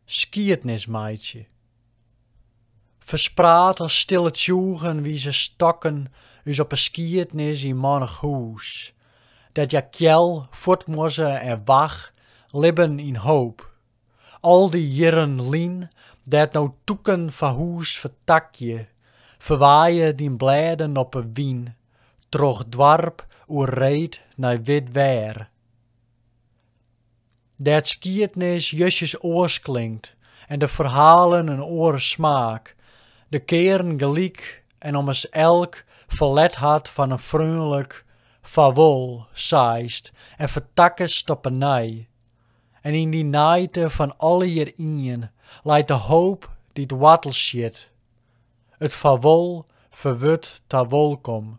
skietnismeidje. Verspraat als stille tjoegen wie ze stokken us op een skietnis in mannig huis. Dat ja kjel, voetmossen en wach, libben in hoop. Al die jaren lien, dat nou toeken van huis vertakje, verwaaien die bladen op een wien, troch dwarp oer reed naar wit weer. Dat skietnis justjes oors klinkt en de verhalen een oren smaak, de keren geliek en om eens elk verlet had van een vriendelijk vaarwel, saist en vertakkest op een nij. En in die naaite van alle hierin leidt de hoop die het wattel shit. Het vaarwel verwut ta welkom.